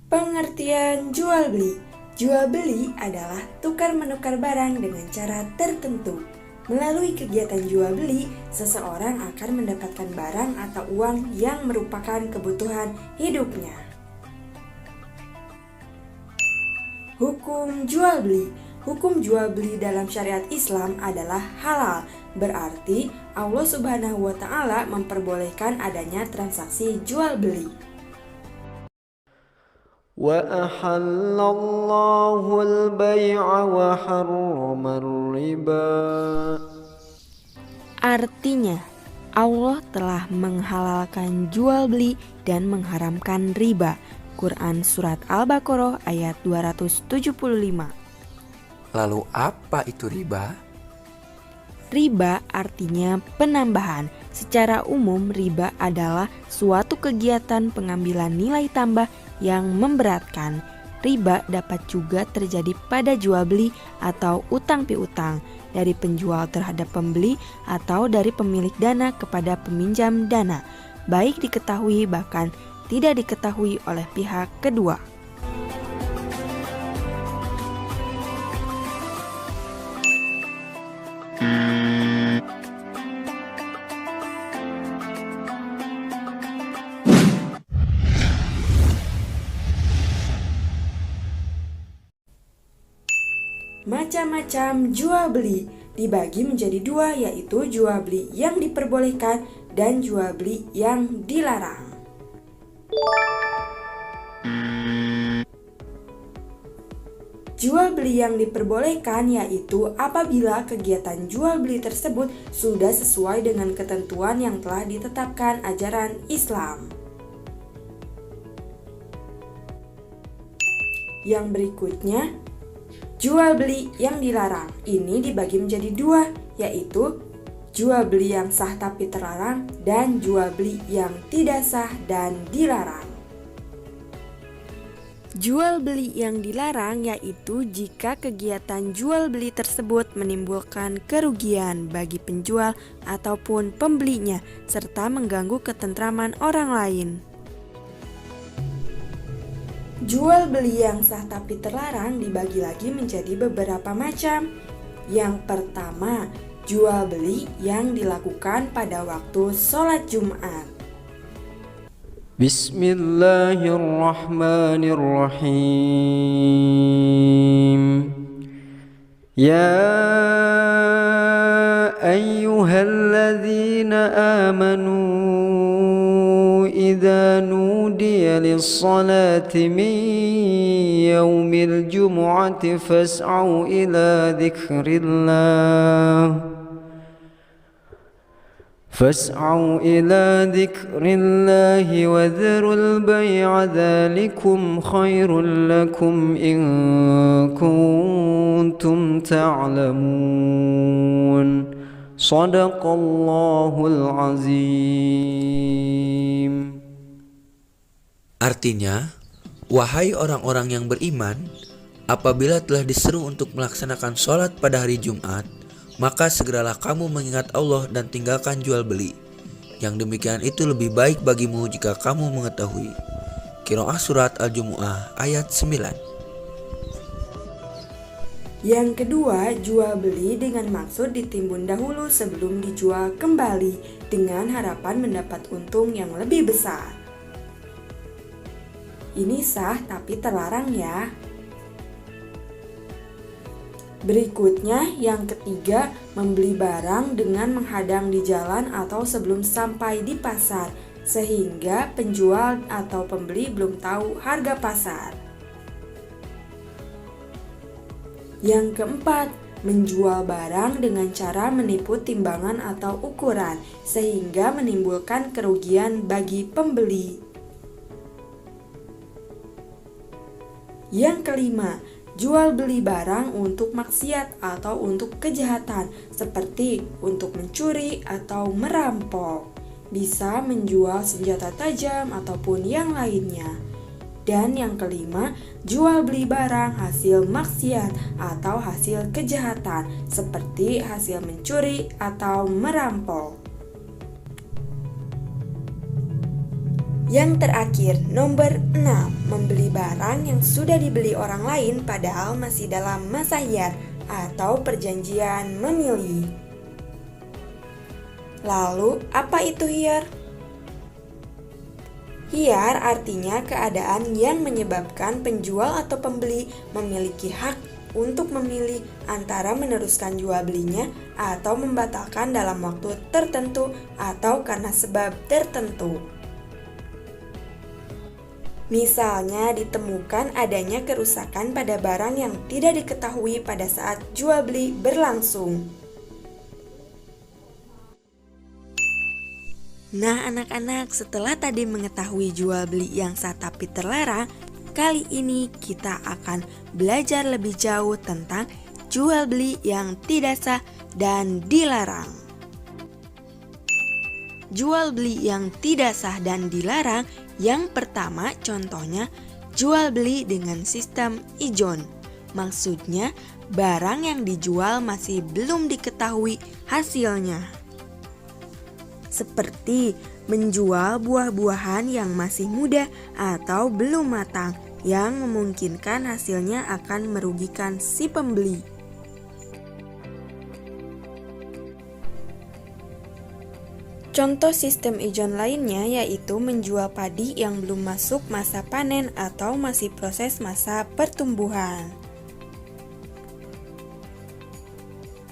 Pengertian jual beli. Jual beli adalah tukar-menukar barang dengan cara tertentu. Melalui kegiatan jual beli, seseorang akan mendapatkan barang atau uang yang merupakan kebutuhan hidupnya. Hukum jual beli. Hukum jual beli dalam syariat Islam adalah halal. Berarti Allah Subhanahu wa Ta'ala memperbolehkan adanya transaksi jual beli. وَأَحَلَّ اللَّهُ الْبَيْعَ وَحَرَّمَ الرِّبَا. Artinya, Allah telah menghalalkan jual beli dan mengharamkan riba. Quran Surat Al-Baqarah ayat 275. Lalu apa itu riba? Riba artinya penambahan. Secara umum, riba adalah suatu kegiatan pengambilan nilai tambah yang memberatkan. Riba dapat juga terjadi pada jual beli atau utang piutang, dari penjual terhadap pembeli atau dari pemilik dana kepada peminjam dana, baik diketahui bahkan tidak diketahui oleh pihak kedua. Macam-macam jual beli dibagi menjadi dua, yaitu jual beli yang diperbolehkan dan jual beli yang dilarang. Jual beli yang diperbolehkan yaitu apabila kegiatan jual beli tersebut sudah sesuai dengan ketentuan yang telah ditetapkan ajaran Islam. Yang berikutnya, jual beli yang dilarang. Ini dibagi menjadi dua, yaitu jual beli yang sah tapi terlarang dan jual beli yang tidak sah dan dilarang. Jual beli yang dilarang yaitu jika kegiatan jual beli tersebut menimbulkan kerugian bagi penjual ataupun pembelinya serta mengganggu ketentraman orang lain. Jual beli yang sah tapi terlarang dibagi lagi menjadi beberapa macam. Yang pertama, jual beli yang dilakukan pada waktu sholat Jumat. Bismillahirrahmanirrahim. Ya ayyuhalladzina amanu إذا نودي للصلاة من يوم الجمعة فاسعوا إلى ذكر الله وذروا البيع ذلكم خير لكم إن كنتم تعلمون صدق الله العظيم. Artinya, wahai orang-orang yang beriman, apabila telah diseru untuk melaksanakan sholat pada hari Jumat, maka segeralah kamu mengingat Allah dan tinggalkan jual beli. Yang demikian itu lebih baik bagimu jika kamu mengetahui. Qiraah Surat Al-Jumu'ah ayat 9. Yang kedua, jual beli dengan maksud ditimbun dahulu sebelum dijual kembali dengan harapan mendapat untung yang lebih besar. Ini sah tapi terlarang ya. Berikutnya, yang ketiga, membeli barang dengan menghadang di jalan atau sebelum sampai di pasar, sehingga penjual atau pembeli belum tahu harga pasar. Yang keempat, menjual barang dengan cara menipu timbangan atau ukuran, sehingga menimbulkan kerugian bagi pembeli. Yang kelima, jual beli barang untuk maksiat atau untuk kejahatan, seperti untuk mencuri atau merampok. Bisa menjual senjata tajam ataupun yang lainnya. Dan yang kelima, jual beli barang hasil maksiat atau hasil kejahatan, seperti hasil mencuri atau merampok. Yang terakhir, nomor 6, membeli barang yang sudah dibeli orang lain padahal masih dalam masa hiyar atau perjanjian memilih. Lalu, apa itu hiyar? Hiyar artinya keadaan yang menyebabkan penjual atau pembeli memiliki hak untuk memilih antara meneruskan jual belinya atau membatalkan dalam waktu tertentu atau karena sebab tertentu. Misalnya ditemukan adanya kerusakan pada barang yang tidak diketahui pada saat jual beli berlangsung. Nah anak-anak, setelah tadi mengetahui jual beli yang sah tapi terlarang, kali ini kita akan belajar lebih jauh tentang jual beli yang tidak sah dan dilarang. Jual beli yang tidak sah dan dilarang, yang pertama contohnya jual beli dengan sistem ijon. Maksudnya barang yang dijual masih belum diketahui hasilnya. Seperti menjual buah-buahan yang masih muda atau belum matang yang memungkinkan hasilnya akan merugikan si pembeli. Contoh sistem ijon lainnya yaitu menjual padi yang belum masuk masa panen atau masih proses masa pertumbuhan.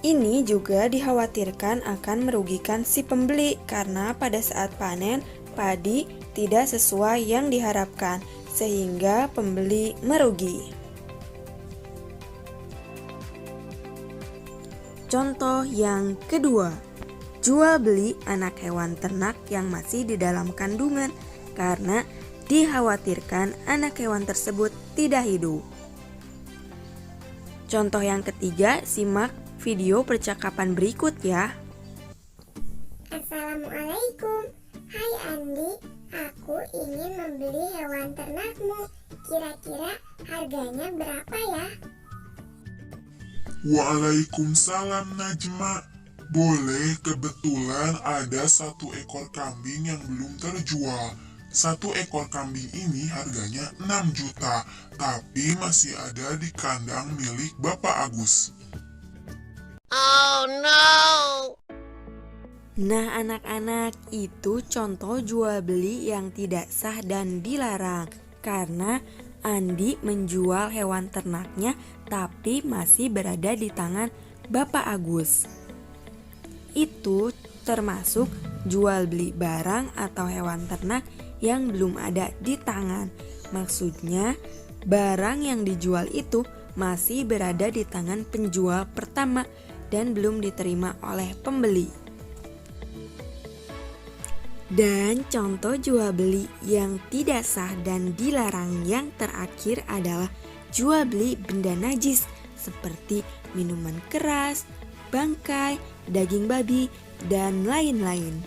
Ini juga dikhawatirkan akan merugikan si pembeli karena pada saat panen padi tidak sesuai yang diharapkan sehingga pembeli merugi. Contoh yang kedua, jual beli anak hewan ternak yang masih di dalam kandungan karena dikhawatirkan anak hewan tersebut tidak hidup. Contoh yang ketiga, simak video percakapan berikut ya. Assalamualaikum. Hai Andi, aku ingin membeli hewan ternakmu. Kira-kira harganya berapa ya? Waalaikumsalam Najma. Boleh, kebetulan ada 1 ekor kambing yang belum terjual. 1 ekor kambing ini harganya 6 juta, tapi masih ada di kandang milik Bapak Agus. Nah anak-anak, itu contoh jual beli yang tidak sah dan dilarang karena Andi menjual hewan ternaknya tapi masih berada di tangan Bapak Agus. Itu termasuk jual beli barang atau hewan ternak yang belum ada di tangan. Maksudnya barang yang dijual itu masih berada di tangan penjual pertama dan belum diterima oleh pembeli. Dan contoh jual beli yang tidak sah dan dilarang yang terakhir adalah jual beli benda najis seperti minuman keras, bangkai, daging babi, dan lain-lain.